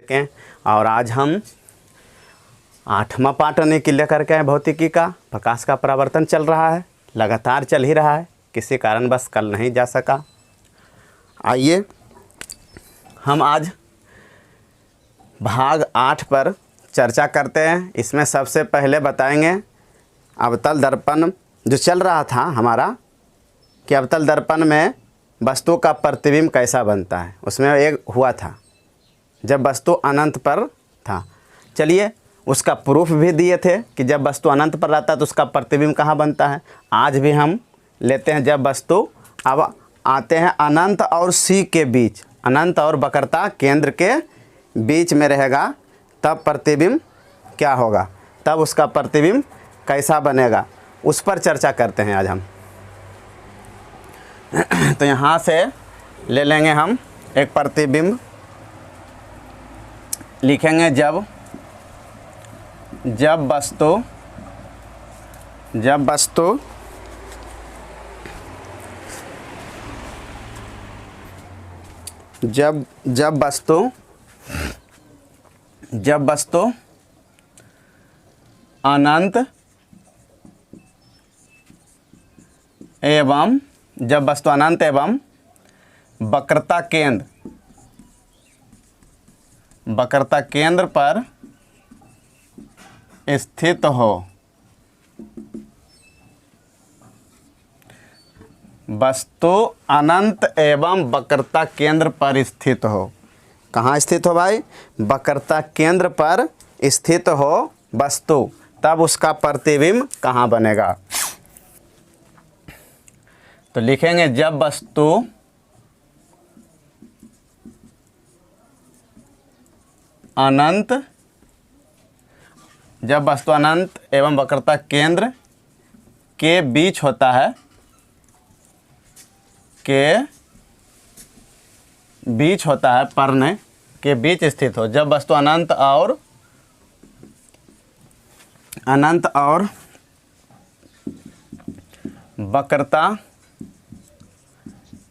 के और आज हम 8वां पाठ की लेकर के आए भौतिकी का। प्रकाश का परावर्तन चल रहा है, लगातार चल ही रहा है, किसी कारणवश कल नहीं जा सका। आइए हम आज भाग 8 पर चर्चा करते हैं। इसमें सबसे पहले बताएंगे अवतल दर्पण जो चल रहा था हमारा, कि अवतल दर्पण में वस्तु का प्रतिबिंब कैसा बनता है। उसमें एक हुआ था जब वस्तु अनंत पर था। चलिए उसका प्रूफ भी दिए थे कि जब वस्तु अनंत पर रहता है तो उसका प्रतिबिंब कहाँ बनता है। आज भी हम लेते हैं जब वस्तु अब आते हैं अनंत और सी के बीच, अनंत और वक्रता केंद्र के बीच में रहेगा, तब प्रतिबिंब क्या होगा, तब उसका प्रतिबिंब कैसा बनेगा, उस पर चर्चा करते हैं आज हम। तो यहाँ से ले लेंगे हम एक प्रतिबिंब, लिखेंगे जब वस्तु अनंत एवं वक्रता केंद्र पर स्थित हो। वस्तु अनंत एवं वक्रता केंद्र पर स्थित हो। कहाँ स्थित हो भाई? वक्रता केंद्र पर स्थित हो वस्तु, तब उसका प्रतिबिंब कहाँ बनेगा। तो लिखेंगे जब वस्तु अनंत एवं वक्रता केंद्र के बीच होता है, पर्ण के बीच स्थित हो। जब वस्तु अनंत और वक्रता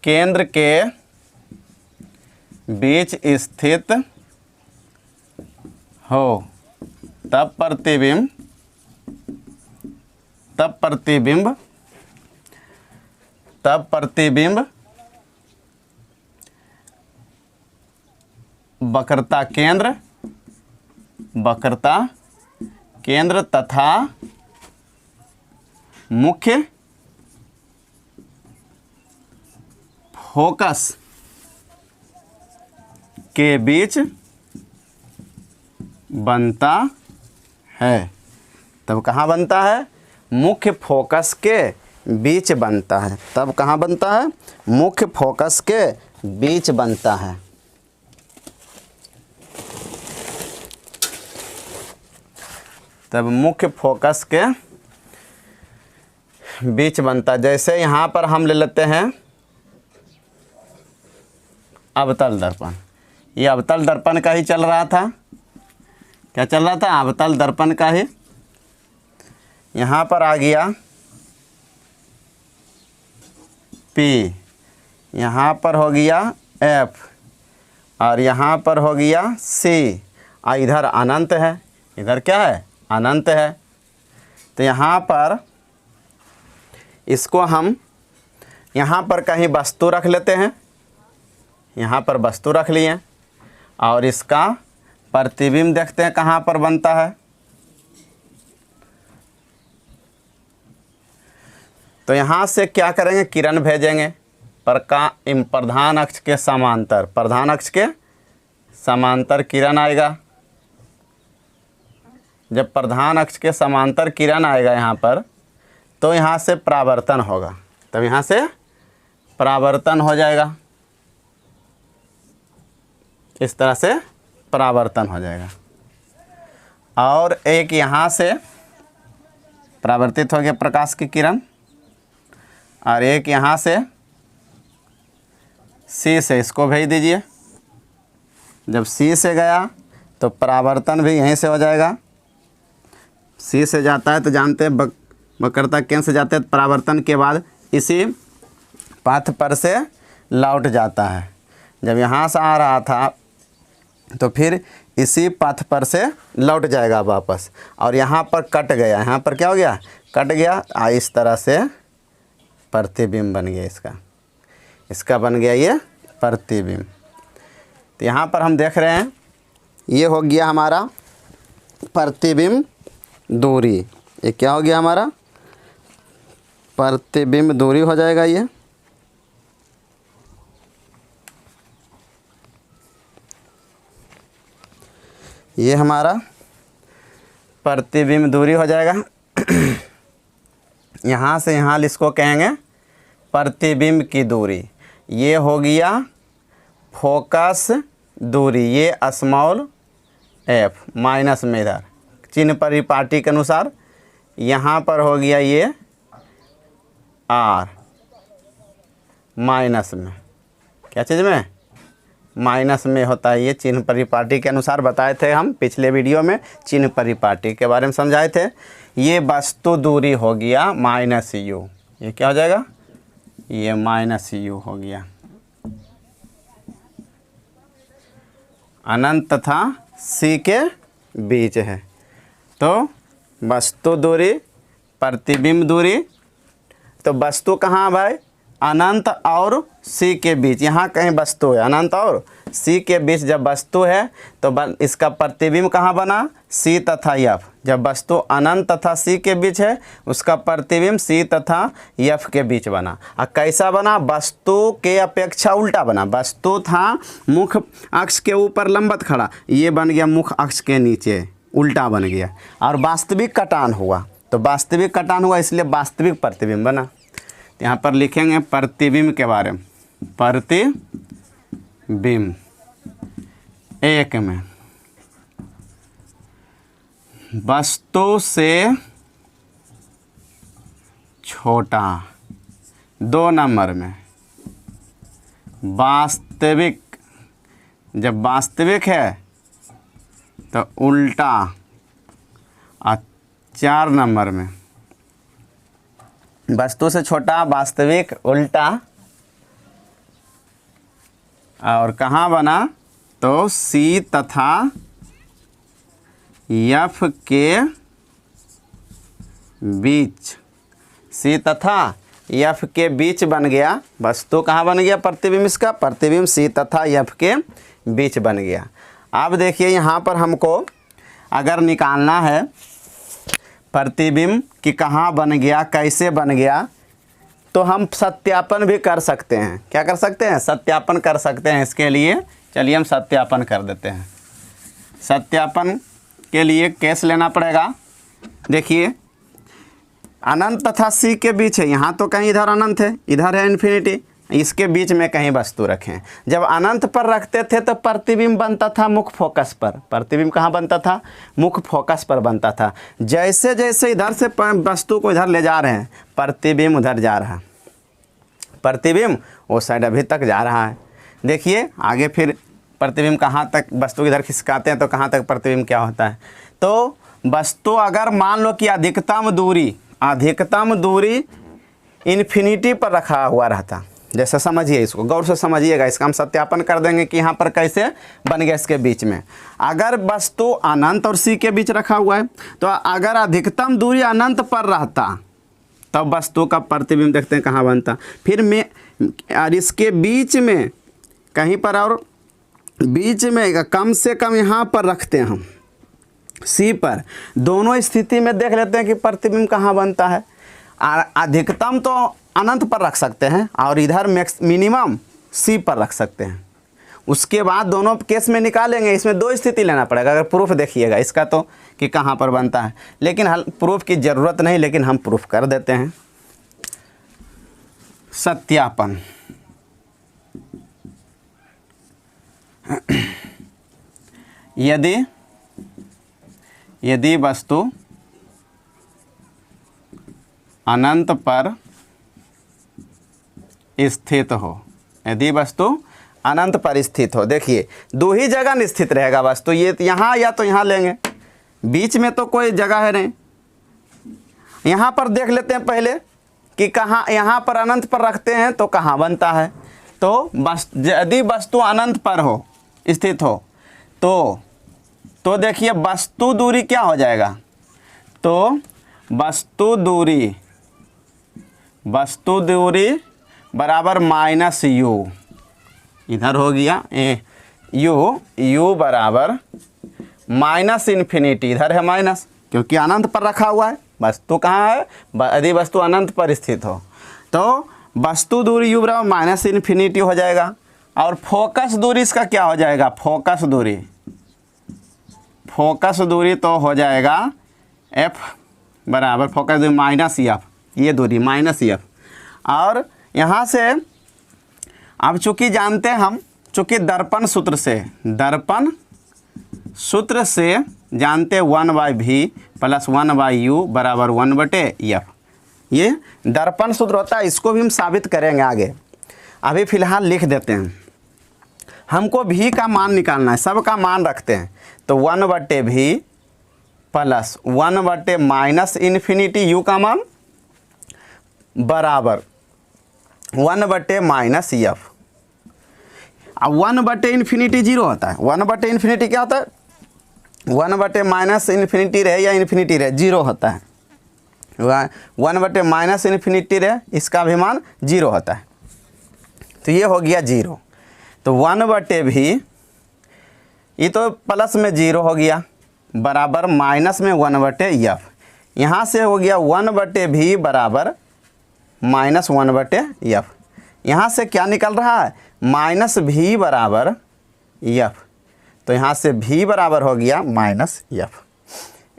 केंद्र के बीच स्थित हो, तब प्रतिबिंब वक्रता केंद्र तथा मुख्य फोकस के बीच बनता है। तब कहाँ बनता है? मुख्य फोकस के बीच बनता है। तब कहाँ बनता है? मुख्य फोकस के बीच बनता है। तब मुख्य फोकस के बीच बनता है। जैसे यहाँ पर हम ले लेते हैं अवतल दर्पण। ये अवतल दर्पण का ही चल रहा था। क्या चल रहा था? अवतल दर्पण का ही। यहाँ पर आ गया P, यहाँ पर हो गया F और यहाँ पर हो गया C। इधर अनंत है, इधर क्या है? अनंत है। तो यहाँ पर इसको हम यहाँ पर कहीं वस्तु रख लेते हैं, यहाँ पर वस्तु रख लिए और इसका प्रतिबिंब देखते हैं कहाँ पर बनता है। तो यहाँ से क्या करेंगे? किरण भेजेंगे प्रधान अक्ष के समांतर, प्रधान अक्ष के समांतर किरण आएगा। जब प्रधान अक्ष के समांतर किरण आएगा यहाँ पर, तो यहाँ से परावर्तन होगा। तब यहाँ से परावर्तन हो जाएगा, इस तरह से परावर्तन हो जाएगा। और एक यहाँ से परावर्तित हो गया प्रकाश की किरण, और एक यहाँ से C से इसको भेज दीजिए। जब C से गया तो परावर्तन भी यहीं से हो जाएगा। C से जाता है तो जानते हैं वक्रता केंद्र से जाते हैं, परावर्तन के बाद इसी पथ पर से लौट जाता है। जब यहाँ से आ रहा था तो फिर इसी पथ पर से लौट जाएगा वापस, और यहाँ पर कट गया, यहाँ पर क्या हो गया, कट गया, इस तरह से प्रतिबिंब बन गया इसका बन गया ये प्रतिबिंब। तो यहाँ पर हम देख रहे हैं ये हो गया हमारा प्रतिबिंब दूरी। ये क्या हो गया हमारा प्रतिबिंब दूरी हो जाएगा ये हमारा प्रतिबिंब दूरी हो जाएगा। यहाँ से यहाँ इसको कहेंगे प्रतिबिंब की दूरी। ये हो गया फोकस दूरी, ये स्मॉल f माइनस में इधर चिन्ह परिपाटी के अनुसार, यहाँ पर हो गया ये r माइनस में, क्या चीज़ में, माइनस में होता है। ये चिन्ह परिपाटी के अनुसार बताए थे हम पिछले वीडियो में, चिन्ह परिपाटी के बारे में समझाए थे। ये वस्तु दूरी हो गया माइनस u, ये क्या हो जाएगा, ये माइनस u हो गया। अनंत तथा c के बीच है, तो वस्तु दूरी प्रतिबिंब दूरी। तो वस्तु कहाँ भाई, अनंत और c के बीच, यहाँ कहीं वस्तु है, अनंत और c के बीच जब वस्तु है तो इसका प्रतिबिंब कहाँ बना, c तथा f। जब वस्तु अनंत तथा c के बीच है उसका प्रतिबिंब c तथा f के बीच बना। और कैसा बना, वस्तु के अपेक्षा उल्टा बना। वस्तु था मुख्य अक्ष के ऊपर लंबवत खड़ा, ये बन गया मुख्य अक्ष के नीचे उल्टा बन गया। और वास्तविक कटान हुआ, तो वास्तविक कटान हुआ इसलिए वास्तविक प्रतिबिंब बना। यहाँ पर लिखेंगे प्रतिबिंब के बारे में, प्रतिबिंब एक में वस्तु से छोटा, 2 नंबर में वास्तविक, जब वास्तविक है तो उल्टा, और 4 नंबर में वस्तु से छोटा वास्तविक उल्टा, और कहाँ बना, तो c तथा f के बीच, c तथा f के बीच बन गया। वस्तु कहाँ बन गया प्रतिबिंब, इसका प्रतिबिंब c तथा f के बीच बन गया। अब देखिए यहाँ पर हमको अगर निकालना है प्रतिबिंब कि कहाँ बन गया, कैसे बन गया, तो हम सत्यापन भी कर सकते हैं। क्या कर सकते हैं, सत्यापन कर सकते हैं। इसके लिए चलिए हम सत्यापन कर देते हैं। सत्यापन के लिए केस लेना पड़ेगा। देखिए अनंत तथा c के बीच है, यहाँ तो कहीं इधर अनंत है, इधर है इन्फिनिटी, इसके बीच में कहीं वस्तु रखें। जब अनंत पर रखते थे तो प्रतिबिंब बनता था मुख्य फोकस पर। प्रतिबिंब कहाँ बनता था, मुख्य फोकस पर बनता था। जैसे जैसे इधर से वस्तु को इधर ले जा रहे हैं, प्रतिबिंब उधर जा रहा है, प्रतिबिंब वो साइड अभी तक जा रहा है। देखिए आगे फिर प्रतिबिंब कहाँ तक, वस्तु इधर खिसकाते हैं तो कहाँ तक प्रतिबिंब क्या होता है। तो वस्तु अगर मान लो कि अधिकतम दूरी इन्फिनिटी पर रखा हुआ रहता, जैसे समझिए, इसको गौर से समझिएगा, इसका हम सत्यापन कर देंगे कि यहाँ पर कैसे बन गया। इसके बीच में अगर वस्तु अनंत और c के बीच रखा हुआ है, तो अगर अधिकतम दूरी अनंत पर रहता तब वस्तु का प्रतिबिंब देखते हैं कहाँ बनता। फिर में और इसके बीच में कहीं पर, और बीच में कम से कम यहाँ पर रखते हैं हम c पर। दोनों स्थिति में देख लेते हैं कि प्रतिबिंब कहाँ बनता है। अधिकतम तो अनंत पर रख सकते हैं और इधर मिनिमम c पर रख सकते हैं। उसके बाद दोनों केस में निकालेंगे। इसमें 2 स्थिति लेना पड़ेगा। अगर प्रूफ देखिएगा इसका तो कि कहाँ पर बनता है, लेकिन प्रूफ की ज़रूरत नहीं, लेकिन हम प्रूफ कर देते हैं। सत्यापन, यदि वस्तु अनंत पर स्थित हो, यदि वस्तु अनंत पर स्थित हो, देखिए 2 ही जगह स्थित रहेगा वस्तु, ये यहाँ या तो यहाँ लेंगे, बीच में तो कोई जगह है नहीं। यहाँ पर देख लेते हैं पहले कि कहाँ, यहाँ पर अनंत पर रखते हैं तो कहाँ बनता है। तो यदि वस्तु अनंत पर हो, स्थित हो, तो देखिए वस्तु दूरी क्या हो जाएगा, तो वस्तु दूरी बराबर माइनस यू, इधर हो गया यू बराबर माइनस इन्फिनिटी, इधर है माइनस क्योंकि अनंत पर रखा हुआ है। वस्तु कहाँ है, यदि वस्तु अनंत पर स्थित हो तो वस्तु दूरी यू बराबर माइनस इन्फिनिटी हो जाएगा। और फोकस दूरी इसका क्या हो जाएगा, फोकस दूरी तो हो जाएगा एफ बराबर फोकस दूरी माइनस एफ, ये दूरी माइनस एफ। और यहाँ से अब चूँकि जानते हैं हम, चूँकि दर्पण सूत्र से जानते 1/v प्लस 1/u बराबर 1/f, ये दर्पण सूत्र होता है। इसको भी हम साबित करेंगे आगे, अभी फ़िलहाल लिख देते हैं। हमको v का मान निकालना है, सब का मान रखते हैं, तो 1/v plus 1/ minus infinity u का मान बराबर 1/ माइनस f। अब 1/ इन्फिनिटी 0 होता है, 1/ इन्फिनिटी क्या होता है, 1/ माइनस इन्फिनिटी रहे या इन्फिनिटी रहे 0 होता है, 1/ माइनस इन्फिनिटी रहे इसका भी मान 0 होता है, तो ये हो गया 0। तो 1/v ये तो प्लस में 0 हो गया बराबर माइनस में 1/f, यहाँ से हो गया 1/v बराबर माइनस 1/f। यहाँ से क्या निकल रहा है, माइनस v बराबर f, तो यहाँ से v बराबर हो गया माइनस f,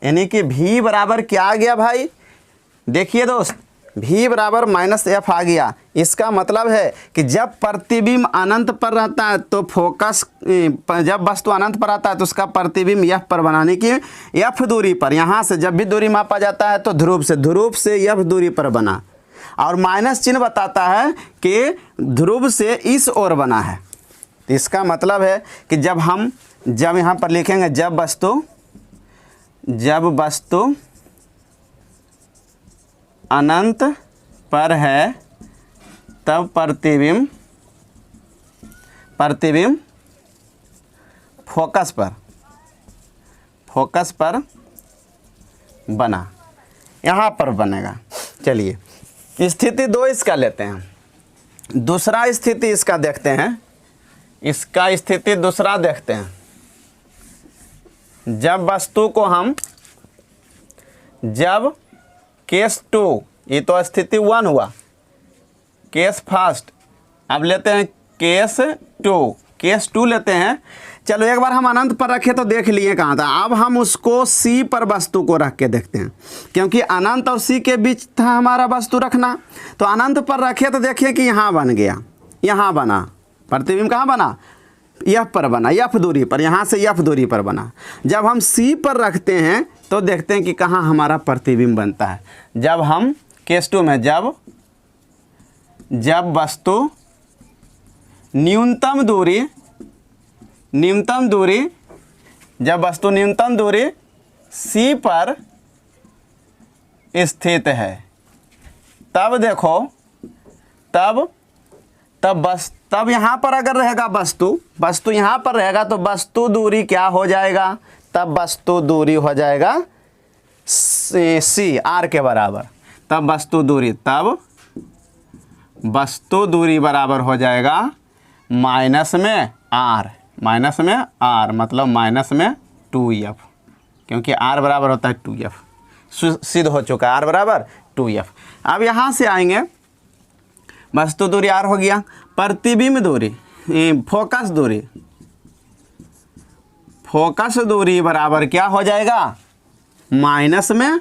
यानी कि v बराबर क्या आ गया भाई, देखिए दोस्त v बराबर माइनस f आ गया। इसका मतलब है कि जब प्रतिबिंब अनंत पर रहता है तो फोकस, जब वस्तु अनंत पर आता है तो उसका प्रतिबिंब f पर बनाने की f दूरी पर, यहाँ से जब भी दूरी मापा जाता है तो ध्रुव से f दूरी पर बना, और माइनस चिन्ह बताता है कि ध्रुव से इस ओर बना है। तो इसका मतलब है कि जब यहाँ पर लिखेंगे जब वस्तु अनंत पर है तब प्रतिबिंब फोकस पर बना, यहाँ पर बनेगा। चलिए स्थिति 2 इसका लेते हैं, दूसरा स्थिति इसका देखते हैं, इसका स्थिति दूसरा देखते हैं। जब वस्तु को हम, जब केस 2, ये तो स्थिति 1 हुआ, केस फर्स्ट, अब लेते हैं केस 2 लेते हैं। चलो एक बार हम अनंत पर रखे तो देख लिए कहाँ था, अब हम उसको C पर वस्तु को रख के देखते हैं, क्योंकि अनंत और C के बीच था हमारा वस्तु रखना। तो अनंत पर रखे तो देखिए कि यहाँ बन गया, यहाँ बना प्रतिबिंब, कहाँ बना, F पर बना, F दूरी पर, यहाँ से F दूरी पर बना। जब हम C पर रखते हैं तो देखते हैं कि कहाँ हमारा प्रतिबिंब बनता है। जब हम केस 2 में जब वस्तु न्यूनतम दूरी C पर स्थित है, तब देखो तब यहाँ पर अगर रहेगा वस्तु यहाँ पर रहेगा तो वस्तु दूरी क्या हो जाएगा, तब वस्तु दूरी हो जाएगा C R के बराबर। तब वस्तु दूरी बराबर हो जाएगा माइनस में R मतलब माइनस में 2f, क्योंकि R बराबर होता है 2f, सिद्ध हो चुका है R बराबर 2f। अब यहाँ से आएंगे, वस्तु दूरी R हो गया, प्रतिबिंब दूरी, फोकस दूरी बराबर क्या हो जाएगा, माइनस में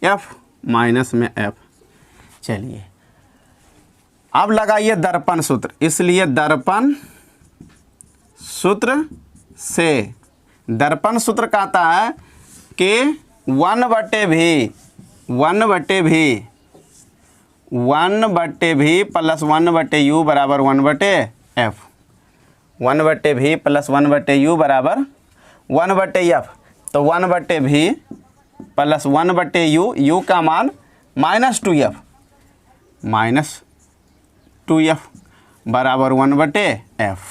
f। चलिए अब लगाइए दर्पण सूत्र, इसलिए दर्पण सूत्र कहता है कि 1/v प्लस 1/u बराबर 1/f, 1/v प्लस 1/u बराबर 1/f। तो 1/v प्लस 1/u, u का मान -2f बराबर 1/f।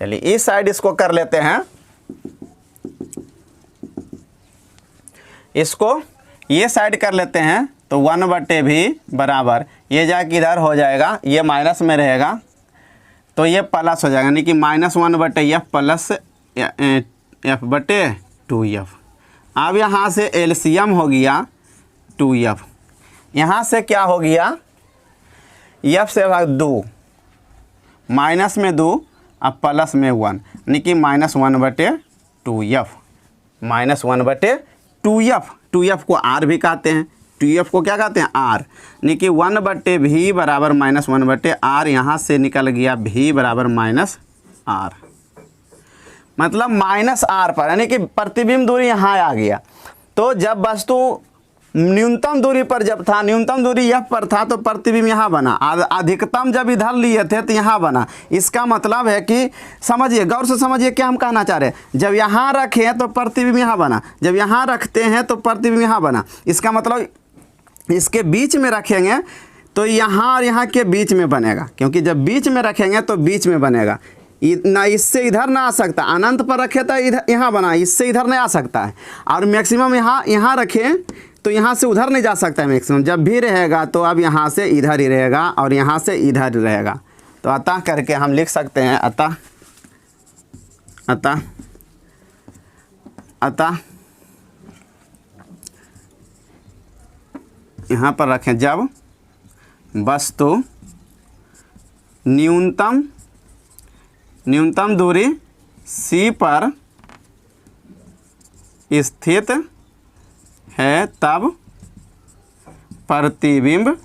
चलिए इस साइड इसको कर लेते हैं, इसको ये साइड कर लेते हैं। तो 1/v बराबर ये जाके इधर हो जाएगा, ये माइनस में रहेगा तो ये प्लस हो जाएगा, यानी कि -1/f प्लस f/2f। अब यहाँ से एलसीएम हो गया 2f, यहाँ से क्या हो गया, f से भाग 2, माइनस में 2 अब प्लस में 1, यानी कि -1/2f, -1/2f। 2f को r भी कहते हैं, 2f को क्या कहते हैं, r, यानी कि 1/v बराबर -1/r, यहाँ से निकल गया v बराबर -r, मतलब -r पर, यानी कि प्रतिबिंब दूरी यहाँ आ गया। तो जब वस्तु न्यूनतम दूरी पर जब था, न्यूनतम दूरी f पर था तो प्रतिबिंब यहाँ बना, अधिकतम जब इधर लिए थे तो यहाँ बना। इसका मतलब है कि समझिए, गौर से समझिए क्या हम कहना चाह रहे हैं, जब यहाँ रखें तो प्रतिबिंब यहाँ बना, जब यहाँ रखते हैं तो प्रतिबिंब यहाँ बना। इसका मतलब इसके बीच में रखेंगे तो यहाँ और यहाँ के बीच में बनेगा, क्योंकि जब बीच में रखेंगे तो बीच में बनेगा, ना इससे इधर ना आ सकता, अनंत पर रखे तो इधर यहाँ बना, इससे इधर नहीं आ सकता है। और मैक्सिमम यहाँ रखें तो यहाँ से उधर नहीं जा सकता है मैक्सिमम, जब भी रहेगा तो अब यहाँ से इधर ही रहेगा और यहाँ से इधर ही रहेगा। तो अतः करके हम लिख सकते हैं, अतः यहाँ पर रखें, जब वस्तु न्यूनतम दूरी C पर स्थित है तब प्रतिबिंब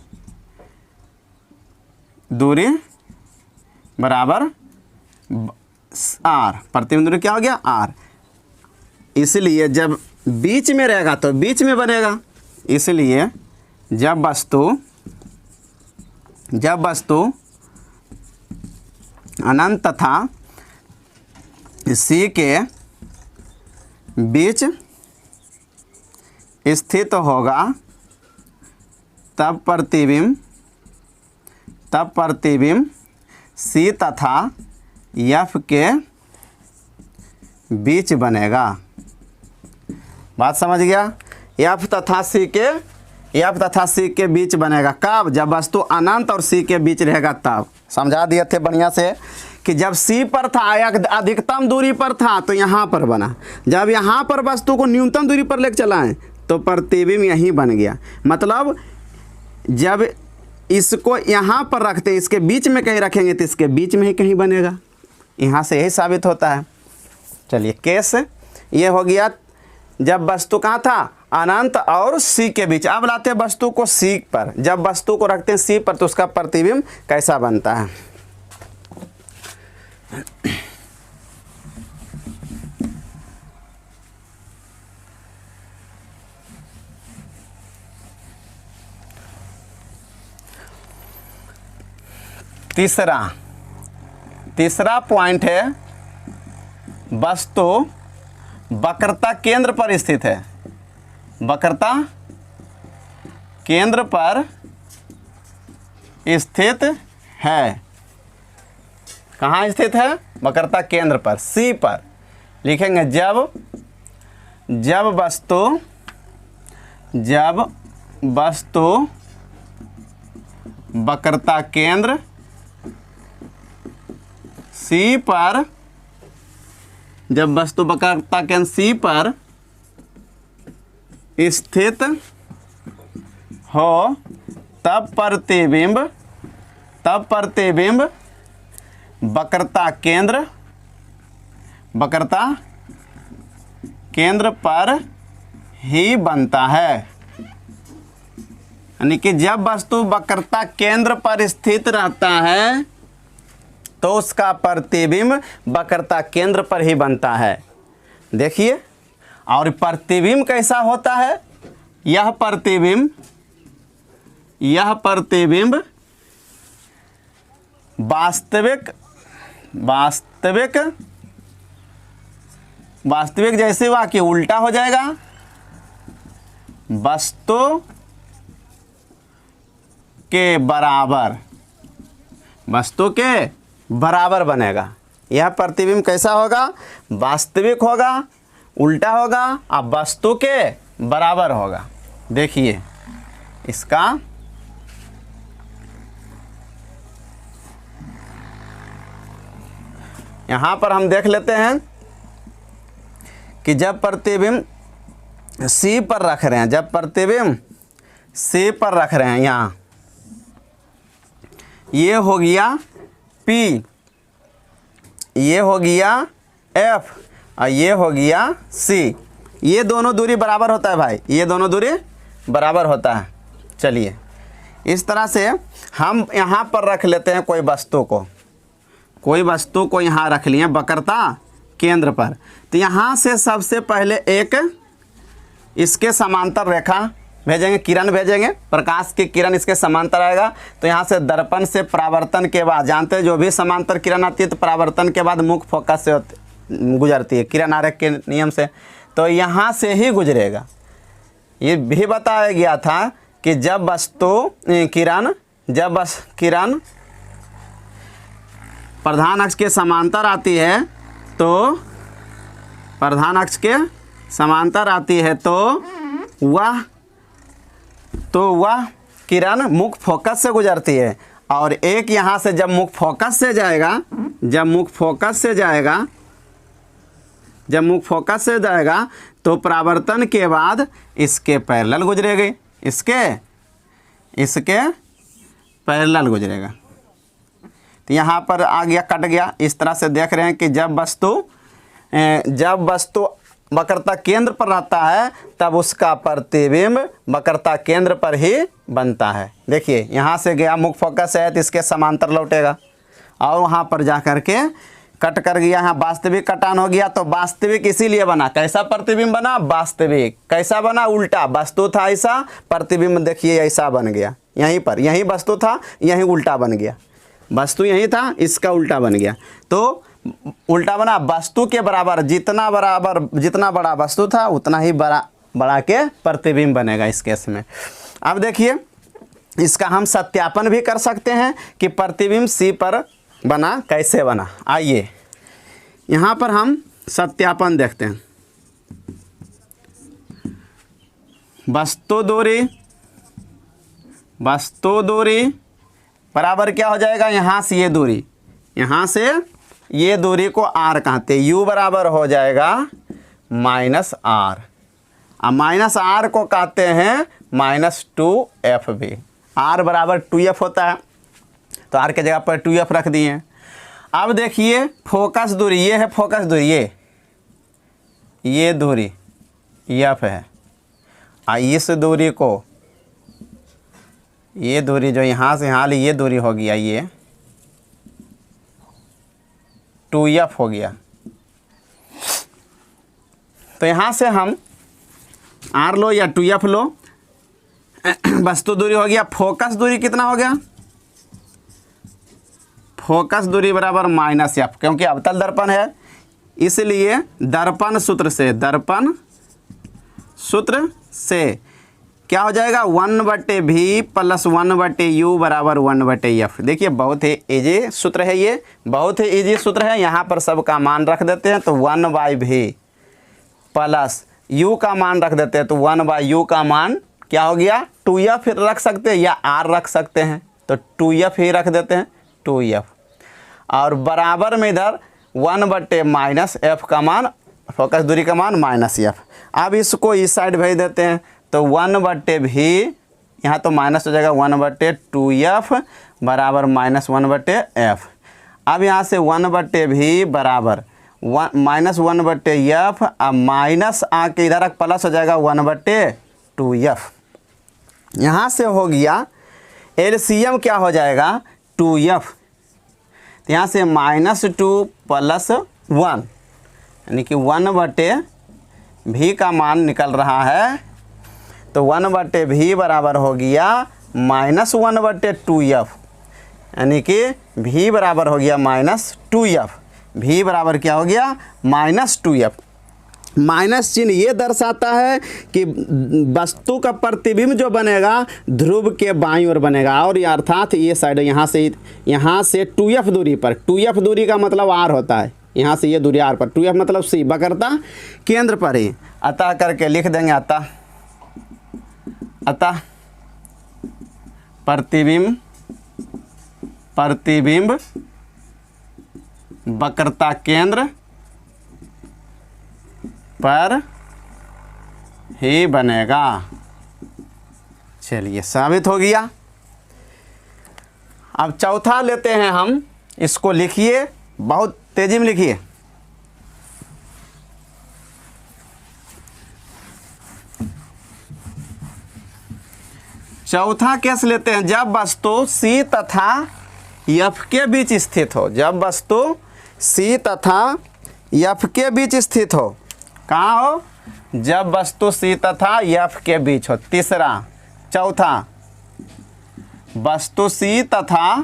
दूरी बराबर r, प्रतिबिंब दूरी क्या हो गया, r। इसलिए जब बीच में रहेगा तो बीच में बनेगा, इसलिए जब वस्तु अनंत तथा C के बीच स्थित होगा तब प्रतिबिंब C तथा F के बीच बनेगा। बात समझ गया, F तथा C के बीच बनेगा कब, जब वस्तु अनंत और C के बीच रहेगा तब। समझा दिए थे बढ़िया से कि जब C पर था या अधिकतम दूरी पर था तो यहाँ पर बना, जब यहाँ पर वस्तु को न्यूनतम दूरी पर लेकर चलाएं तो प्रतिबिंब यहीं बन गया। मतलब जब इसको यहाँ पर रखते हैं, इसके बीच में कहीं रखेंगे तो इसके बीच में ही कहीं बनेगा, यहाँ से यही साबित होता है। चलिए केस ये हो गया जब वस्तु कहाँ था, अनंत और C के बीच। अब लाते हैं वस्तु को C पर, जब वस्तु को रखते हैं C पर तो उसका प्रतिबिंब कैसा बनता है। तीसरा पॉइंट है, वस्तु वक्रता केंद्र पर स्थित है, वक्रता केंद्र पर स्थित है। कहाँ स्थित है, वक्रता केंद्र पर, C पर। लिखेंगे जब वस्तु वक्रता केंद्र C पर, जब वस्तु वक्रता केंद्र C पर स्थित हो तब प्रतिबिंब वक्रता केंद्र पर ही बनता है। यानी कि जब वस्तु वक्रता केंद्र पर स्थित रहता है तो उसका प्रतिबिंब वक्रता केंद्र पर ही बनता है। देखिए, और प्रतिबिंब कैसा होता है, यह प्रतिबिंब वास्तविक जैसे हुआ कि उल्टा हो जाएगा, वस्तु के बराबर बनेगा। यह प्रतिबिंब कैसा होगा, वास्तविक होगा, उल्टा होगा और वस्तु के बराबर होगा। देखिए इसका यहाँ पर हम देख लेते हैं कि जब प्रतिबिंब C पर रख रहे हैं, जब प्रतिबिंब C पर रख रहे हैं, यहाँ ये हो गया P, ये हो गया F और ये हो गया C। ये दोनों दूरी बराबर होता है भाई, ये दोनों दूरी बराबर होता है। चलिए इस तरह से हम यहाँ पर रख लेते हैं कोई वस्तु को, कोई वस्तु को यहाँ रख लिए वक्रता केंद्र पर। तो यहाँ से सबसे पहले एक इसके समांतर रेखा भेजेंगे, किरण भेजेंगे, प्रकाश की किरण इसके समांतर आएगा। तो यहाँ से दर्पण से परावर्तन के बाद, जानते हैं जो भी समांतर किरण आती है तो परावर्तन के बाद मुख्य फोकस से गुजरती है किरण आरेख के नियम से, तो यहाँ से ही गुजरेगा। ये भी बताया गया था कि जब वस्तु किरण प्रधान अक्ष के समांतर आती है तो प्रधान अक्ष के समांतर आती है तो वह किरण मुख्य फोकस से गुजरती है। और एक यहाँ से जब मुख्य फोकस से जाएगा, जब मुख्य फोकस से जाएगा तो परावर्तन के बाद इसके पैरेलल गुजरेगी, इसके पैरेलल गुजरेगा। तो यहाँ पर आ गया, कट गया। इस तरह से देख रहे हैं कि जब वस्तु वक्रता केंद्र पर रहता है तब उसका प्रतिबिंब वक्रता केंद्र पर ही बनता है। देखिए यहाँ से गया, मुख्य फोकस है तो इसके समांतर लौटेगा और वहाँ पर जा कर के कट कर गया, यहाँ वास्तविक कटान हो गया। तो वास्तविक इसीलिए बना, कैसा प्रतिबिंब बना, वास्तविक। कैसा बना, उल्टा। वस्तु था ऐसा, प्रतिबिंब देखिए ऐसा बन गया। यहीं पर, यहीं वस्तु था, यहीं उल्टा बन गया। वस्तु यहीं था, इसका उल्टा बन गया। तो उल्टा बना, वस्तु के बराबर, जितना बड़ा वस्तु था उतना ही बड़ा के प्रतिबिंब बनेगा इस केस में। अब देखिए इसका हम सत्यापन भी कर सकते हैं कि प्रतिबिंब C पर बना कैसे बना। आइए यहाँ पर हम सत्यापन देखते हैं। वस्तु दूरी बराबर क्या हो जाएगा, यहाँ से ये दूरी, यहाँ से ये दूरी को R कहते हैं। U बराबर हो जाएगा -R, और -R को कहते हैं -2F भी। R बराबर 2F होता है तो R के जगह पर 2F रख दिए। अब देखिए फोकस दूरी, ये है फोकस दूरी, ये दूरी F है। इस दूरी को, ये दूरी जो यहाँ से यहाँ ली, ये दूरी हो गया, ये 2F हो गया। तो यहाँ से हम R लो या 2F लो, वस्तु दूरी हो गया। फोकस दूरी कितना हो गया, फोकस दूरी बराबर -F, क्योंकि अवतल दर्पण है इसलिए दर्पण सूत्र से क्या हो जाएगा, 1/V + 1/U बराबर 1/F। देखिए बहुत ही इजी सूत्र है, ये बहुत ही इजी सूत्र है। यहाँ पर सब का मान रख देते हैं तो 1/V + U का मान रख देते हैं तो 1/U का मान क्या हो गया, 2F रख सकते हैं या R रख सकते हैं, तो 2F ही रख देते हैं, 2F। और बराबर में इधर 1/-F का मान, फोकस दूरी का मान -F। अब इसको इस साइड भेज देते हैं तो 1/V, यहाँ तो माइनस हो जाएगा, 1/2F बराबर -1/F। अब यहाँ से 1/V बराबर -1/F, अब माइनस आके इधर प्लस हो जाएगा 1/2F। यहाँ से हो गया LCM क्या हो जाएगा, 2F। तो यहाँ से -2 + 1 यानी कि 1/V का मान निकल रहा है, तो 1/V बराबर हो गया -1/2F, यानी कि V बराबर हो गया -2F। V बराबर क्या हो गया, -2F। माइनस चिन्ह ये दर्शाता है कि वस्तु का प्रतिबिंब जो बनेगा ध्रुव के बाईं ओर बनेगा, और ये अर्थात ये साइड यहाँ से 2f दूरी पर, 2f दूरी का मतलब r होता है, यहाँ से ये दूरी r पर, 2f मतलब c, वक्रता केंद्र पर ही। अतः करके लिख देंगे, अतः प्रतिबिंब वक्रता केंद्र पर ही बनेगा। चलिए साबित हो गया। अब चौथा लेते हैं हम, इसको लिखिए, बहुत तेजी में लिखिए। चौथा केस लेते हैं, जब वस्तु C तथा F के बीच स्थित हो, जब वस्तु C तथा F के बीच स्थित हो। कहाँ हो? जब वस्तु C तथा F के बीच हो। तीसरा, चौथा, वस्तु C तथा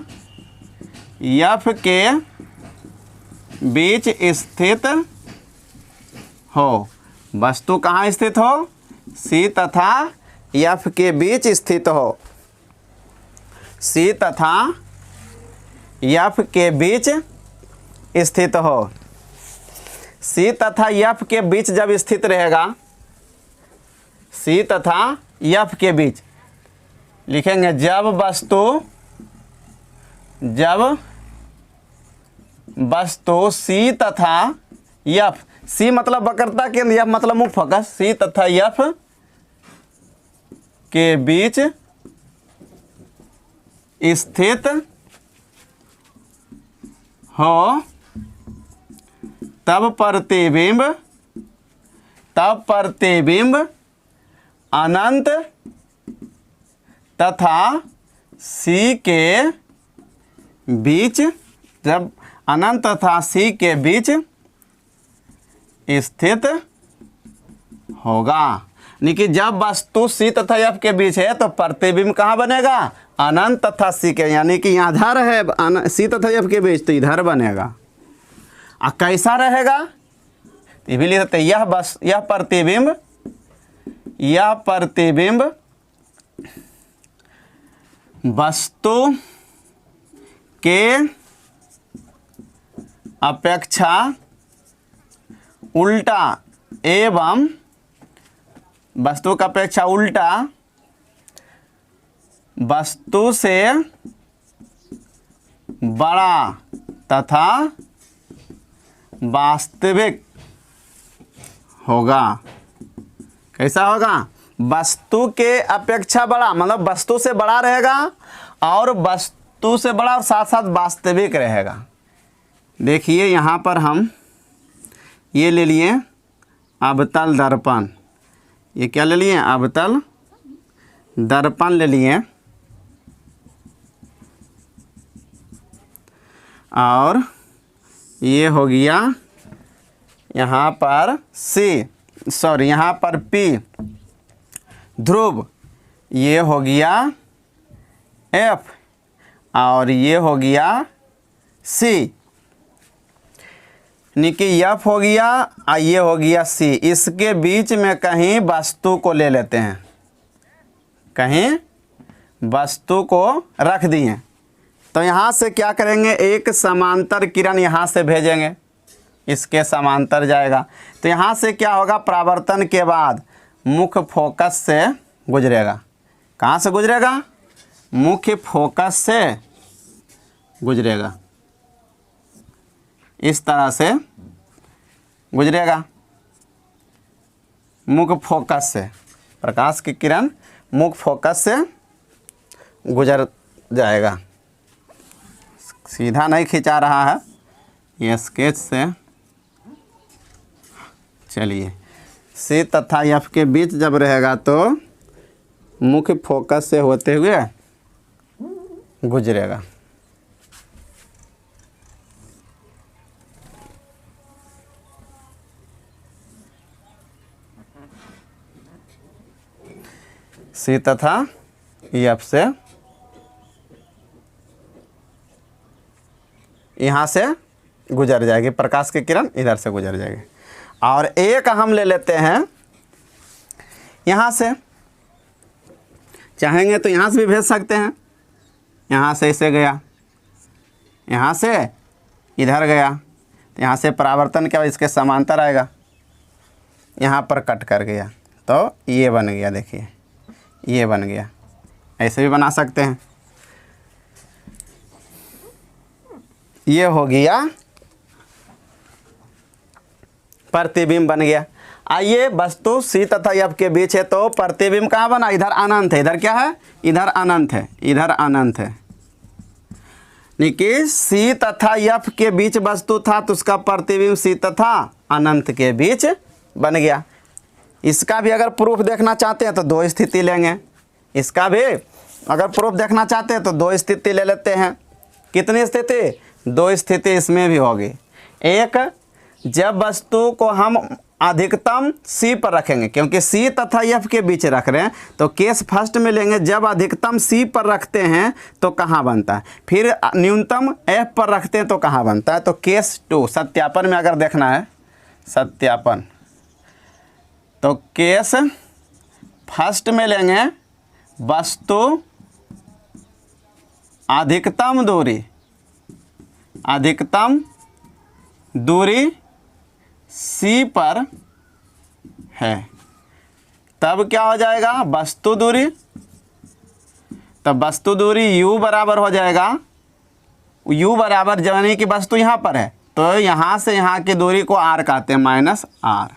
F के बीच स्थित हो। वस्तु कहाँ स्थित हो? C तथा F के बीच स्थित हो। C तथा F के बीच स्थित हो। C तथा F के बीच जब स्थित रहेगा, C तथा F के बीच लिखेंगे, जब वस्तु C तथा F, C मतलब वक्रता केंद्र, F मतलब मुख्य फोकस, C तथा F के बीच स्थित हो, तब प्रतिबिंब अनंत तथा C के बीच, जब अनंत तथा C के बीच स्थित होगा। यानी कि जब वस्तु C तथा F के बीच है तो प्रतिबिंब कहाँ बनेगा? अनंत तथा C के, यानी कि यहाँ धर है C तथा F के बीच, तो इधर बनेगा। कैसा रहेगा? ये भी लिखते, यह प्रतिबिंब वस्तु के अपेक्षा उल्टा एवं वस्तु का अपेक्षा उल्टा वस्तु से बड़ा तथा वास्तविक होगा। कैसा होगा? वस्तु के अपेक्षा बड़ा, मतलब वस्तु से बड़ा रहेगा, और वस्तु से बड़ा और साथ साथ वास्तविक रहेगा। देखिए यहाँ पर हम ये ले लिए अवतल दर्पण। ये क्या ले लिए? अवतल दर्पण ले लिए, और ये हो गया यहाँ पर यहाँ पर P ध्रुव, ये हो गया F, और ये हो गया C, यानी कि F हो गया और ये हो गया C। इसके बीच में कहीं वस्तु को ले लेते हैं, कहीं वस्तु को रख दिए, तो यहाँ से क्या करेंगे? एक समांतर किरण यहाँ से भेजेंगे, इसके समांतर जाएगा, तो यहाँ से क्या होगा? परावर्तन के बाद मुख्य फोकस से गुजरेगा। कहाँ से गुजरेगा? मुख्य फोकस से गुजरेगा, इस तरह से गुजरेगा। मुख्य फोकस से प्रकाश की किरण मुख्य फोकस से गुजर जाएगा। सीधा नहीं खिंचा रहा है, ये स्केच से। चलिए, C तथा F के बीच जब रहेगा तो मुख्य फोकस से होते हुए गुजरेगा। C तथा F से यहाँ से गुजर जाएगी, प्रकाश की किरण इधर से गुजर जाएगी। और एक हम ले लेते हैं यहाँ से, चाहेंगे तो यहाँ से भी भेज सकते हैं। यहाँ से इसे गया, यहाँ से इधर गया, तो यहाँ से परावर्तन क्या इसके समांतर आएगा, यहाँ पर कट कर गया तो ये बन गया। देखिए ये बन गया। ऐसे भी बना सकते हैं। ये हो गया प्रतिबिंब बन गया। आइए वस्तु सी तथा एफ के बीच है तो प्रतिबिंब कहाँ बना, इधर अनंत है, इधर क्या है, इधर अनंत है, इधर अनंत है। कि सी तथा एफ के बीच वस्तु था तो उसका प्रतिबिंब सी तथा अनंत के बीच बन गया। इसका भी अगर प्रूफ देखना चाहते हैं तो दो स्थिति लेंगे। इसका भी अगर प्रूफ देखना चाहते हैं तो दो स्थिति ले लेते हैं। कितनी स्थिति, दो स्थिति इसमें भी होगी। एक, जब वस्तु को हम अधिकतम सी पर रखेंगे, क्योंकि सी तथा एफ के बीच रख रहे हैं तो केस फर्स्ट में लेंगे। जब अधिकतम सी पर रखते हैं तो कहाँ बनता है, फिर न्यूनतम एफ पर रखते हैं तो कहाँ बनता है। तो केस 2 सत्यापन में अगर देखना है, सत्यापन, तो केस फर्स्ट में लेंगे वस्तु अधिकतम दूरी सी पर है, तब क्या हो जाएगा, वस्तु दूरी, तब वस्तु दूरी u बराबर हो जाएगा, u बराबर यानी कि वस्तु यहाँ पर है तो यहाँ से यहाँ की दूरी को r कहते हैं, -r।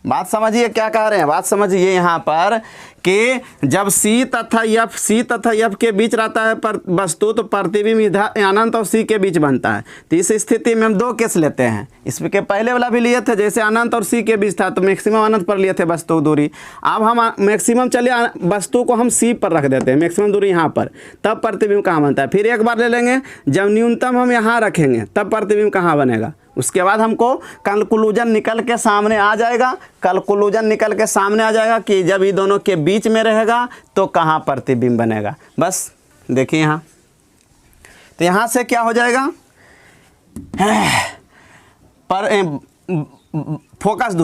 बात समझिए क्या कह रहे हैं, बात समझिए यहाँ पर कि जब सी तथा एफ के बीच रहता है पर वस्तु तो प्रतिबिंब इधर अनंत और सी के बीच बनता है। तो इस स्थिति में हम दो केस लेते हैं। इसके पहले वाला भी लिए थे, जैसे अनंत और सी के बीच था तो मैक्सिमम अनंत पर लिए थे वस्तु दूरी। अब हम मैक्सिमम चलिए वस्तु को हम सी पर रख देते हैं, मैक्सिमम दूरी यहाँ पर, तब प्रतिबिंब कहाँ बनता है। फिर एक बार ले लेंगे, जब न्यूनतम हम यहाँ रखेंगे तब प्रतिबिंब कहाँ बनेगा। उसके बाद हमको कंक्लूजन निकल के सामने आ जाएगा, कंक्लूजन निकल के सामने आ जाएगा कि जब ये दोनों के बीच में रहेगा तो कहाँ प्रतिबिंब बनेगा। बस देखिए यहाँ, तो यहाँ से क्या हो जाएगा, पर फोकस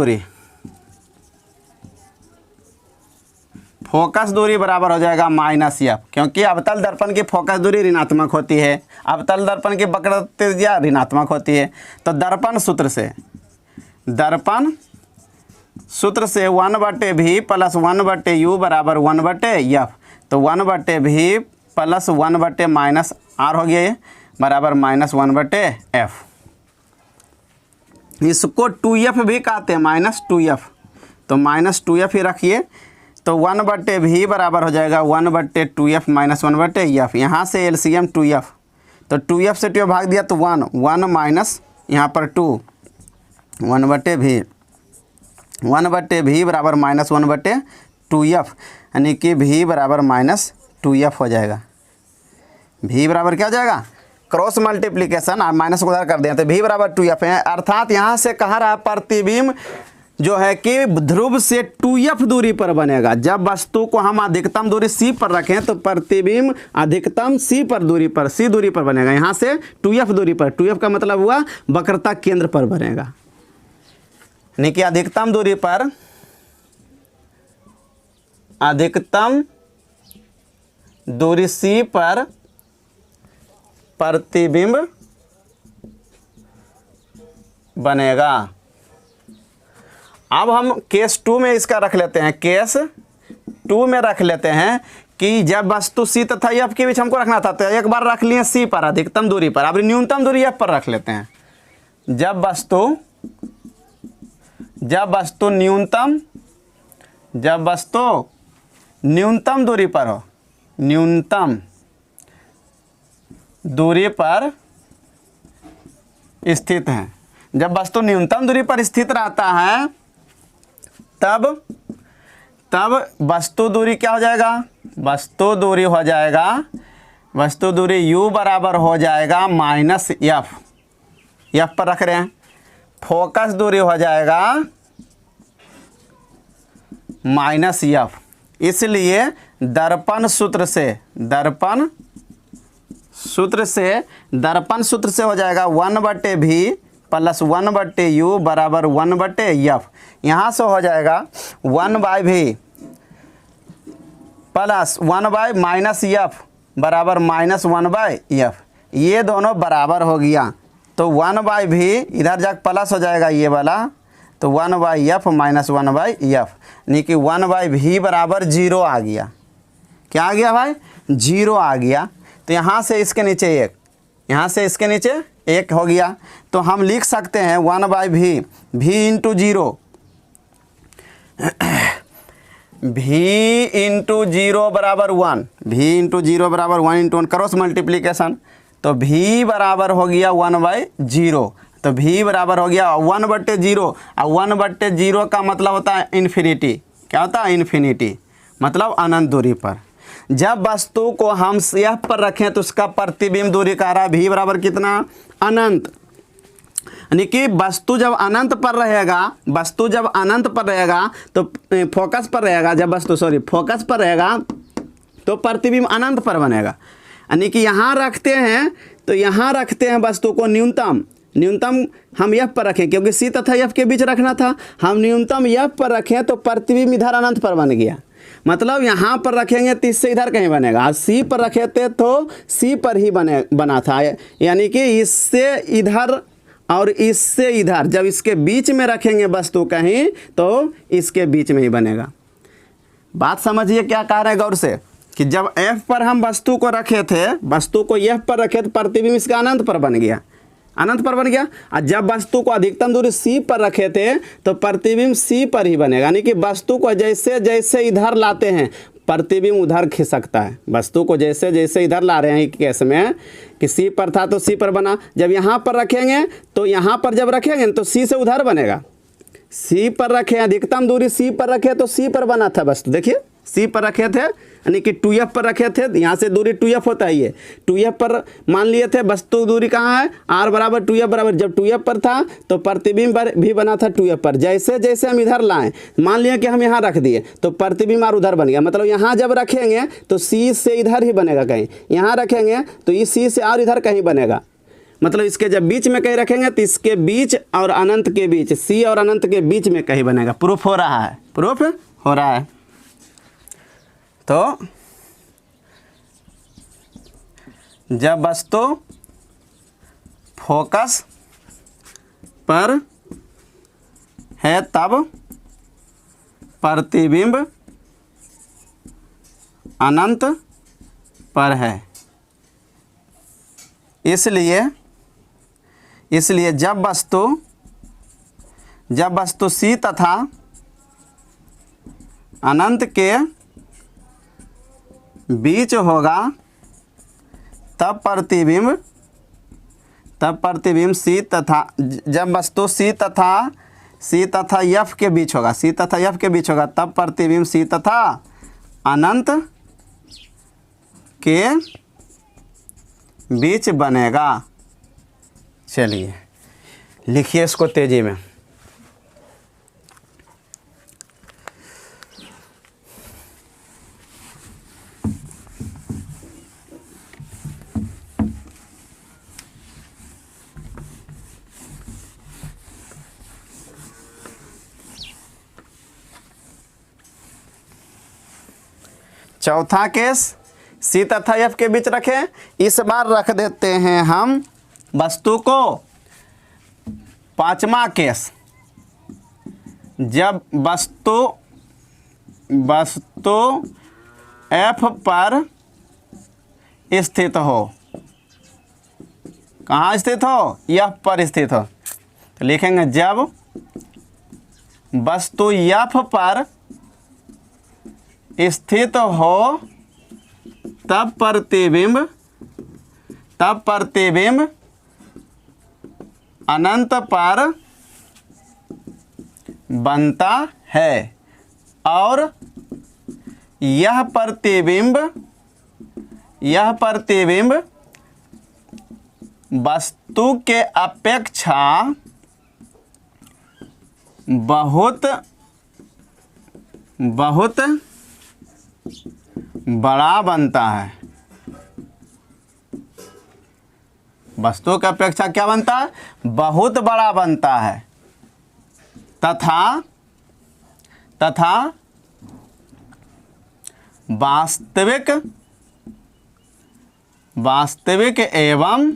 दूरी बराबर हो जाएगा -f, क्योंकि अवतल दर्पण की फोकस दूरी ऋणात्मक होती है, अवतल दर्पण की वक्र त्रिज्या ऋणात्मक होती है। तो दर्पण सूत्र से 1/v प्लस 1/u बराबर 1/f, तो 1/v प्लस 1/-r हो गया, ये बराबर -1/f। इसको 2f भी कहते हैं, -2f, तो -2f ही रखिए। तो 1/v बराबर हो जाएगा 1/2f माइनस 1/f। यहाँ से एलसीएम 2f, तो 2f से 2 भाग दिया तो 1 माइनस यहाँ पर 2, 1/v बराबर -1/2f, यानी कि v बराबर -2f हो जाएगा। v बराबर क्या हो जाएगा, क्रॉस मल्टीप्लिकेशन, आप माइनस को उधर कर दें तो v बराबर 2f है। अर्थात यहाँ से कह रहा है प्रतिबिंब जो है कि ध्रुव से 2f दूरी पर बनेगा। जब वस्तु को हम अधिकतम दूरी c पर रखें तो प्रतिबिंब अधिकतम c दूरी पर बनेगा। यहाँ से 2f दूरी पर, 2f का मतलब हुआ वक्रता केंद्र पर बनेगा, यानी कि अधिकतम दूरी पर, अधिकतम दूरी c पर प्रतिबिंब बनेगा। अब हम केस 2 में इसका रख लेते हैं, केस 2 में रख लेते हैं कि जब वस्तु सी तथा एफ के बीच हमको रखना था तो एक बार रख लिए सी पर अधिकतम दूरी पर, अब न्यूनतम दूरी एफ पर रख लेते हैं। जब वस्तु न्यूनतम दूरी पर हो, न्यूनतम दूरी पर स्थित है, जब वस्तु न्यूनतम दूरी पर स्थित रहता है तब वस्तु दूरी क्या हो जाएगा, वस्तु दूरी u बराबर हो जाएगा -f, f पर रख रहे हैं। फोकस दूरी हो जाएगा -f, इसलिए दर्पण सूत्र से हो जाएगा 1/v प्लस 1/u बराबर 1/f। यहाँ से हो जाएगा 1/v प्लस 1/-f बराबर -1/f। ये दोनों बराबर हो गया तो 1/v इधर जाकर प्लस हो जाएगा ये वाला, तो 1/f माइनस 1/f, यानी कि 1/v बराबर 0 आ गया। क्या आ गया भाई? 0 आ गया। तो यहाँ से इसके नीचे 1, यहाँ से इसके नीचे 1 हो गया। तो हम लिख सकते हैं 1/v, v into 0, v into 0 बराबर 1, v इंटू 0 बराबर 1 इंटू 1, क्रॉस मल्टीप्लीकेशन। तो v बराबर हो गया 1/0। तो v बराबर हो गया 1/0, और 1/0 का मतलब होता है इन्फिनिटी। क्या होता है? इन्फिनिटी, मतलब अनंत दूरी पर। जब वस्तु को हम F पर रखें तो उसका प्रतिबिंब दूरी का रहा v बराबर कितना? अनंत। यानी कि वस्तु जब अनंत पर रहेगा, वस्तु जब अनंत पर रहेगा तो फोकस पर रहेगा, जब वस्तु फोकस पर रहेगा तो प्रतिबिंब अनंत पर बनेगा। यानी कि यहाँ रखते हैं तो यहाँ रखते हैं वस्तु को न्यूनतम हम F पर रखें, क्योंकि C तथा F के बीच रखना था। हम न्यूनतम F पर रखें तो प्रतिबिंब इधर अनंत पर बन गया। मतलब यहाँ पर रखेंगे तो इससे इधर कहीं बनेगा, और C पर रखे थे तो C पर ही बना था। यानी कि इससे इधर और इससे इधर, जब इसके बीच में रखेंगे वस्तु कहीं तो इसके बीच में ही बनेगा। बात समझिए क्या कह रहे हैं गौर से, कि जब F पर हम वस्तु को रखे थे, वस्तु को F पर रखे तो प्रतिबिंब इसका अनंत पर बन गया, अनंत पर बन गया। और जब वस्तु को अधिकतम दूरी C पर रखे थे तो प्रतिबिंब C पर ही बनेगा। यानी कि वस्तु को जैसे जैसे इधर लाते हैं प्रतिबिंब उधर खिसकता है। वस्तु को जैसे जैसे इधर ला रहे हैं केस में कि C पर था तो C पर बना, जब यहाँ पर रखेंगे तो यहाँ पर जब रखेंगे तो C से उधर बनेगा। C पर रखे, अधिकतम दूरी C पर रखे तो C पर बना था वस्तु। देखिए C पर रखे थे, यानी कि 2F पर रखे थे, यहाँ से दूरी 2F होता है। ये 2F पर मान लिए थे, वस्तु दूरी कहाँ है? R बराबर 2F बराबर, जब 2F पर था तो प्रतिबिंब भी बना था 2F पर। जैसे जैसे हम इधर लाएं, मान लिए कि हम यहाँ रख दिए तो प्रतिबिंब R उधर बन गया। मतलब यहाँ जब रखेंगे तो C से इधर ही बनेगा कहीं, यहाँ रखेंगे तो इस C से R इधर कहीं बनेगा। मतलब इसके जब बीच में कहीं रखेंगे तो इसके बीच और अनंत के बीच, C और अनंत के बीच में कहीं बनेगा। प्रूफ हो रहा है? प्रूफ हो रहा है। तो जब वस्तु फोकस पर है तब प्रतिबिंब अनंत पर है। इसलिए जब वस्तु C तथा अनंत के बीच होगा तब प्रतिबिंब C तथा, जब वस्तु C तथा F के बीच होगा, C तथा F के बीच होगा तब प्रतिबिंब C तथा अनंत के बीच बनेगा। चलिए लिखिए इसको तेजी में। चौथा केस C तथा F के बीच रखें। इस बार रख देते हैं हम वस्तु को। पांचवा केस, जब वस्तु F पर स्थित हो। कहाँ स्थित हो? F पर स्थित हो। तो लिखेंगे जब वस्तु F पर स्थित हो तब प्रतिबिंब अनंत पर बनता है, और यह प्रतिबिंब वस्तु के अपेक्षा बहुत बड़ा बनता है। वस्तु की अपेक्षा क्या बनता है, बहुत बड़ा बनता है। तथा वास्तविक एवं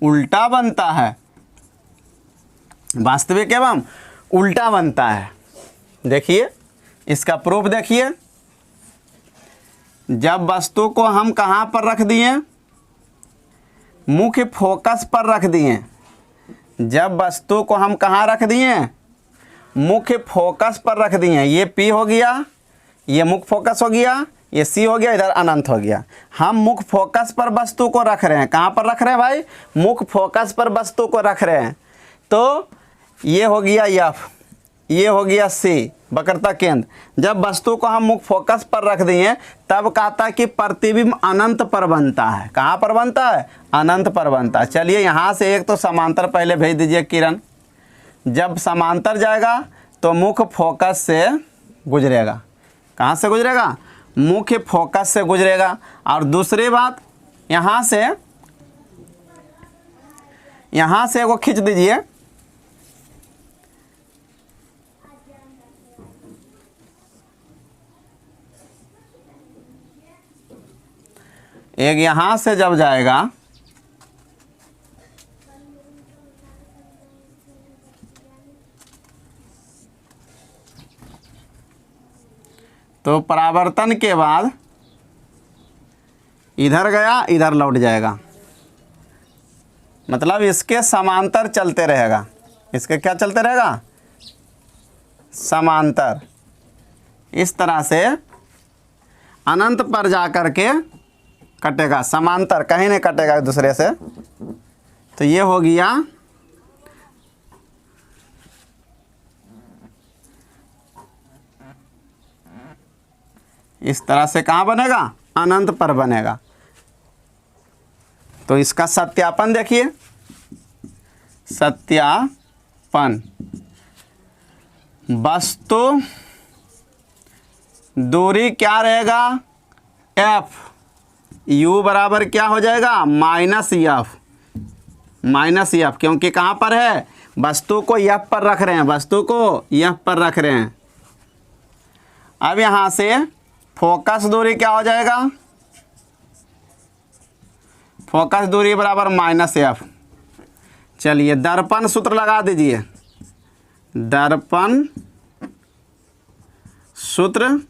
उल्टा बनता है। वास्तविक एवं उल्टा बनता है। देखिए इसका प्रूफ देखिए, जब वस्तु को हम कहाँ पर रख दिए, मुख्य फोकस पर रख दिए। जब वस्तु को हम कहाँ रख दिए, मुख्य फोकस पर रख दिए। ये P हो गया, ये मुख्य फोकस हो गया, ये C हो गया, इधर अनंत हो गया। हम मुख्य फोकस पर वस्तु को रख रहे हैं। कहाँ पर रख रहे हैं भाई, मुख्य फोकस पर वस्तु को रख रहे हैं। तो ये हो गया F, ये हो गया C, वक्रता केंद्र। जब वस्तु को हम मुख्य फोकस पर रख दिए तब कहता है कि प्रतिबिंब अनंत पर बनता है। कहाँ पर बनता है, अनंत पर बनता है। चलिए यहाँ से एक तो समांतर पहले भेज दीजिए किरण। जब समांतर जाएगा तो मुख्य फोकस से गुजरेगा। कहाँ से गुजरेगा, मुख्य फोकस से गुजरेगा। और दूसरी बात, यहाँ से एगो खींच दीजिए। एक यहाँ से जब जाएगा तो परावर्तन के बाद इधर गया, इधर लौट जाएगा। मतलब इसके समांतर चलते रहेगा। इसके क्या चलते रहेगा, समांतर। इस तरह से अनंत पर जा कर के कटेगा, समांतर कहीं नहीं कटेगा एक दूसरे से। तो ये हो गया इस तरह से। कहाँ बनेगा, अनंत पर बनेगा। तो इसका सत्यापन देखिए, सत्यापन। वस्तु दूरी क्या रहेगा, F, U बराबर क्या हो जाएगा, -F, -F। क्योंकि कहाँ पर है, वस्तु को F पर रख रहे हैं, वस्तु को F पर रख रहे हैं। अब यहाँ से फोकस दूरी क्या हो जाएगा, फोकस दूरी बराबर -F। चलिए दर्पण सूत्र लगा दीजिए। दर्पण सूत्र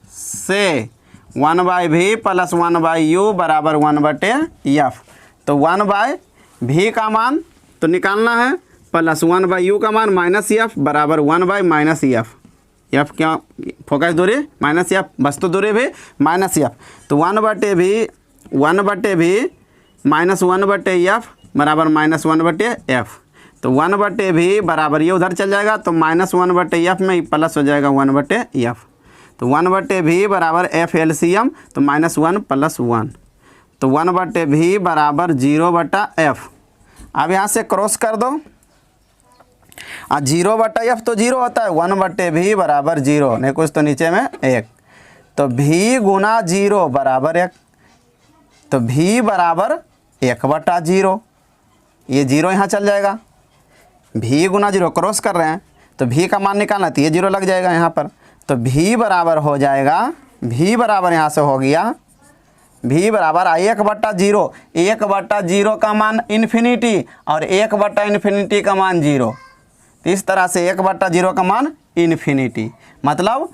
से 1/v + 1/u बराबर 1/f। तो 1/v का मान तो निकालना है, प्लस 1/u का मान -f बराबर 1/-f। f क्या, फोकस दूरी -f, वस्तु दूरी भी -f। तो 1/v -1/f बराबर -1/f। तो 1/v बराबर ये उधर चल जाएगा, तो -1/f में प्लस हो जाएगा 1/f। तो 1/v बराबर f LCM, तो -1 + 1। तो 1/v बराबर 0/f। अब यहाँ से क्रॉस कर दो, 0/f तो 0 होता है, 1/v बराबर 0, नहीं कुछ तो नीचे में 1। तो v गुना 0 बराबर 1। तो v बराबर 1/0। ये 0 यहाँ चल जाएगा, v गुना 0 क्रॉस कर रहे हैं तो v का मान निकालना, तो ये 0 लग जाएगा यहाँ पर। तो v बराबर हो जाएगा, v बराबर यहाँ से हो गया, v बराबर 1/0। 1/0 का मान इन्फिनिटी और 1/∞ का मान 0। इस तरह से 1/0 का मान इन्फिनिटी। मतलब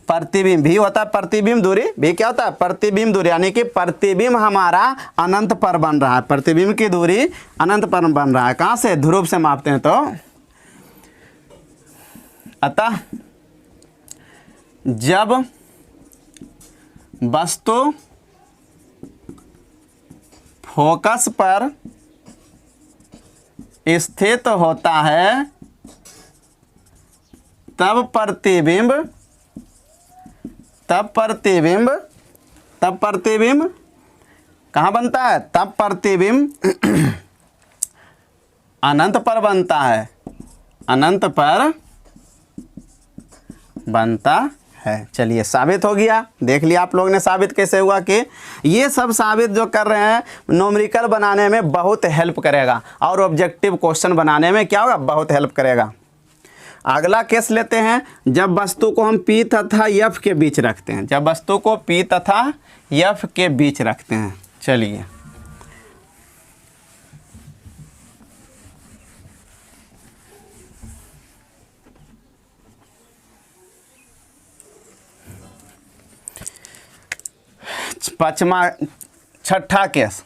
प्रतिबिंब भी होता है, प्रतिबिंब दूरी भी क्या होता है, प्रतिबिंब दूरी। यानी कि प्रतिबिंब हमारा अनंत पर बन रहा है, प्रतिबिंब की दूरी अनंत पर बन रहा है। कहाँ से, ध्रुव से मापते हैं। तो अतः जब वस्तु फोकस पर स्थित होता है तब प्रतिबिंब कहाँ बनता है, तब प्रतिबिंब अनंत पर बनता है, अनंत पर बनता है। चलिए साबित हो गया, देख लिया आप लोग ने साबित कैसे हुआ कि ये सब साबित जो कर रहे हैं न्यूमेरिकल बनाने में बहुत हेल्प करेगा और ऑब्जेक्टिव क्वेश्चन बनाने में क्या होगा, बहुत हेल्प करेगा। अगला केस लेते हैं, जब वस्तु को हम P तथा F के बीच रखते हैं, जब वस्तु को P तथा F के बीच रखते हैं। चलिए छठा केस,